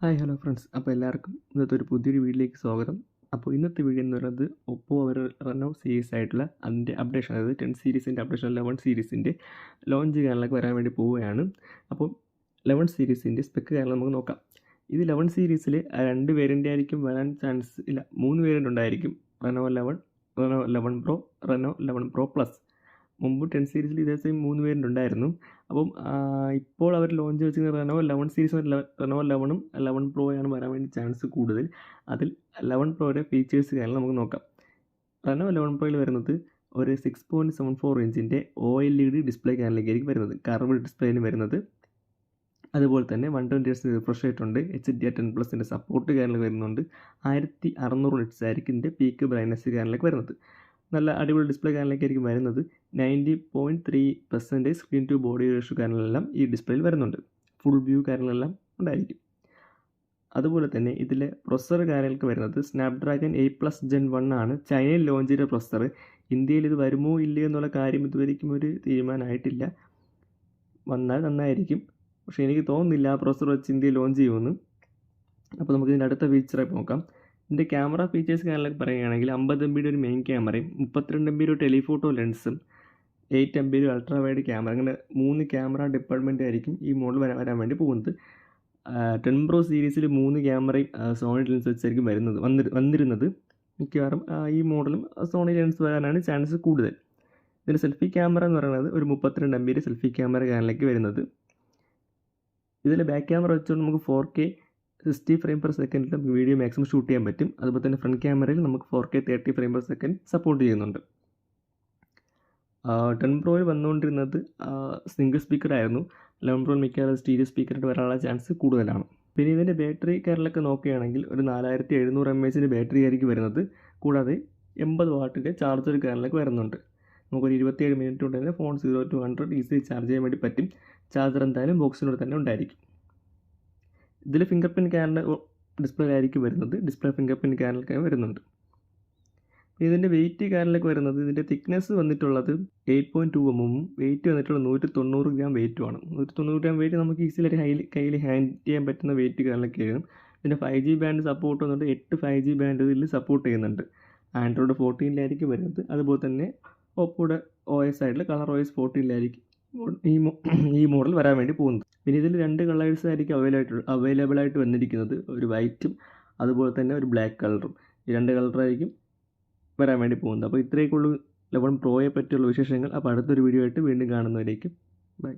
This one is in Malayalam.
Hi hello friends. അപ്പോൾ എല്ലാവർക്കും ഇന്നത്തെ ഒരു പുതിയൊരു വീഡിയോയിലേക്ക് സ്വാഗതം. അപ്പോൾ ഇന്നത്തെ വീഡിയോ എന്ന് പറയുന്നത് ഒപ്പോ അവർ റെനോ സീരീസ് ആയിട്ടുള്ള അതിൻ്റെ അപ്ഡേഷൻ, അതായത് 10 സീരീസിൻ്റെ അപ്ഡേഷൻ 11 സീരീസിൻ്റെ ലോഞ്ച് കാര്യങ്ങളൊക്കെ വരാൻ വേണ്ടി പോവുകയാണ്. അപ്പോൾ 11 സീരീസിൻ്റെ സ്പെക്ക് കാര്യങ്ങൾ നമുക്ക് നോക്കാം. ഇത് 11 സീരീസിൽ 2 വേരിയൻ്റ് ആയിരിക്കും വരാൻ ചാൻസ് ഇല്ല, 3 വേരിയൻ്റ് ഉണ്ടായിരിക്കും. Reno 11, Reno 11 pro, Reno 11 pro plus. മുമ്പ് 10 സീരീസിൽ ഇതേ സെയിം 3 വേരിയൻ്റ് ഉണ്ടായിരുന്നു. അപ്പം ഇപ്പോൾ അവർ ലോഞ്ച് വെച്ചിരിക്കുന്ന റെനോ 11 സീരീസ്, റെനോ 11ഉം 11 പ്രോയാണ് വരാൻ വേണ്ടി ചാൻസ് കൂടുതൽ. അതിൽ 11 പ്രോയുടെ ഫീച്ചേഴ്സ് കാര്യങ്ങൾ നമുക്ക് നോക്കാം. റെനോ 11 പ്രോയിൽ വരുന്നത് ഒരു 6.74 ഇഞ്ചിൻ്റെ OLED ഡിസ്പ്ലേ കാര്യങ്ങളിലേക്കായിരിക്കും വരുന്നത്. കർവ് ഡിസ്പ്ലേന് വരുന്നത്. അതുപോലെ തന്നെ 120 Hz റിഫ്രഷ് റേറ്റ് ഉണ്ട്. HDR10+ൻ്റെ സപ്പോർട്ട് കാര്യങ്ങൾ വരുന്നുണ്ട്. 1600 nits ആയിരിക്കും ഇതിൻ്റെ പീക്ക് ബ്രൈറ്റ്നസ് കാര്യങ്ങളിലേക്ക് വരുന്നത്. നല്ല അടിപൊളി ഡിസ്പ്ലേ കാര്യങ്ങളിലേക്കായിരിക്കും വരുന്നത്. 90.3% സ്ക്രീൻ ടു ബോഡി റേഷ്യോ കാര്യങ്ങളെല്ലാം ഈ ഡിസ്പ്ലേയിൽ വരുന്നുണ്ട്. ഫുൾ വ്യൂ കാര്യങ്ങളെല്ലാം ഉണ്ടായിരിക്കും. അതുപോലെ തന്നെ ഇതിലെ പ്രൊസസ്സർ കാര്യങ്ങൾക്ക് വരുന്നത് സ്നാപ്ഡ്രാഗൺ 8+ Gen 1 ആണ് ചൈനയിൽ ലോഞ്ച് ചെയ്ത പ്രൊസസ്സർ. ഇന്ത്യയിൽ ഇത് വരുമോ ഇല്ലയോ എന്നുള്ള കാര്യം ഇതുവരെയ്ക്കും ഒരു തീരുമാനമായിട്ടില്ല. വന്നാൽ നന്നായിരിക്കും, പക്ഷേ എനിക്ക് തോന്നുന്നില്ല ആ പ്രൊസസ്സർ വെച്ച് ഇന്ത്യയിൽ ലോഞ്ച് ചെയ്യുമെന്ന്. അപ്പോൾ നമുക്ക് ഇതിൻ്റെ അടുത്ത ഫീച്ചറായിട്ട് നോക്കാം. ഇതിൻ്റെ ക്യാമറ ഫീച്ചേഴ്സ് കാര്യങ്ങളൊക്കെ പറയുകയാണെങ്കിൽ 50 MB ഒരു മെയിൻ ക്യാമറയും 32 MB ഒരു ടെലിഫോട്ടോ ലെൻസും 8 MB ഒരു അൾട്രാ വൈഡ് ക്യാമറ, അങ്ങനെ 3 ക്യാമറ ഡിപ്പാർട്ട്മെൻ്റ് ആയിരിക്കും ഈ മോഡൽ വരാൻ വേണ്ടി പോകുന്നത്. 10 പ്രോ സീരീസിൽ 3 ക്യാമറയും സോണി ലെൻസ് വെച്ചായിരിക്കും വന്നിരുന്നത്. മിക്കവാറും ഈ മോഡലും സോണി ലെൻസ് വരാനാണ് ചാൻസ് കൂടുതൽ. ഇതിൻ്റെ സെൽഫി ക്യാമറ എന്ന് പറയുന്നത് ഒരു 32 MB സെൽഫി ക്യാമറ കാര്യങ്ങളിലേക്ക് വരുന്നത്. ഇതിൽ ബാക്ക് ക്യാമറ വെച്ചുകൊണ്ട് നമുക്ക് 4K 60 ഫ്രെയിം പെർ സെക്കൻഡിൽ നമുക്ക് വീഡിയോ മാക്സിമം ഷൂട്ട് ചെയ്യാൻ പറ്റും. അതുപോലെ തന്നെ ഫ്രണ്ട് ക്യാമറയിൽ നമുക്ക് 4K 30 frame per second support ചെയ്യുന്നുണ്ട്. 10 പ്രോയിൽ വന്നുകൊണ്ടിരുന്നത് സിംഗിൾ സ്പീക്കർ ആയിരുന്നു. 11 പ്രോയിൽ മിക്കവാറും സ്റ്റീരിയോ സ്പീക്കറായിട്ട് വരാനുള്ള ചാൻസ് കൂടുതലാണ്. പിന്നെ ഇതിൻ്റെ ബാറ്ററി കാര്യങ്ങളൊക്കെ നോക്കുകയാണെങ്കിൽ ഒരു 4700 mAh ബാറ്ററി ആയിരിക്കും വരുന്നത്. കൂടാതെ 80 വാട്ടിൻ്റെ ചാർജർ കാര്യങ്ങളൊക്കെ വരുന്നുണ്ട്. നമുക്കൊരു 27 മിനിറ്റ് കൊണ്ട് തന്നെ ഫോൺ 0 to 100 ഈസി ചാർജ് ചെയ്യാൻ വേണ്ടി പറ്റും. ചാർജർ എന്തായാലും ബോക്സിനോട് തന്നെ ഉണ്ടായിരിക്കും. ഇതിൽ ഫിംഗർ പ്രിൻറ്റ് ക്യാമറ ഡിസ്പ്ലേ ആയിരിക്കും വരുന്നത്. ഡിസ്പ്ലേ ഫിംഗർ പ്രിൻറ്റ് ക്യാമറയൊക്കെ വരുന്നുണ്ട്. ഇതിൻ്റെ വെയിറ്റ് കാര്യങ്ങളൊക്കെ വരുന്നത്, ഇതിൻ്റെ തിക്നെസ് വന്നിട്ടുള്ളത് 8.2 mm, വെയിറ്റ് വന്നിട്ടുള്ളത് 190 ഗ്രാം വെയിറ്റുമാണ്. 190 ഗ്രാം വെയിറ്റ് നമുക്ക് ഈസിലി കയ്യിൽ ഹാൻഡ് ചെയ്യാൻ പറ്റുന്ന വെയിറ്റ് കാര്യങ്ങളൊക്കെയാണ്. ഇതിൻ്റെ 5G ബാൻഡ് സപ്പോർട്ട് വന്നിട്ട് 8 5G ബാൻഡ് ഇതിൽ സപ്പോർട്ട് ചെയ്യുന്നുണ്ട്. ആൻഡ്രോയിഡ് 14 വരുന്നത്. അതുപോലെ തന്നെ ഓപ്പോയുടെ OS ആയിട്ടുള്ള കളർ OS 14 ഈ മോഡൽ വരാൻ വേണ്ടി പോകുന്നത്. പിന്നെ ഇതിൽ 2 കളേഴ്സ് ആയിരിക്കും അവൈലബിൾ ആയിട്ട് വന്നിരിക്കുന്നത്. ഒരു വൈറ്റും അതുപോലെ തന്നെ ഒരു ബ്ലാക്ക് കളറും. ഈ 2 കളറായിരിക്കും വരാൻ വേണ്ടി പോകുന്നത്. അപ്പോൾ ഇത്രയൊക്കെ ഉള്ളൂ 11 പ്രോയെ പറ്റിയുള്ള വിശേഷങ്ങൾ. അപ്പോൾ അടുത്തൊരു വീഡിയോ ആയിട്ട് വീണ്ടും കാണുന്നവരേക്കും ബൈ.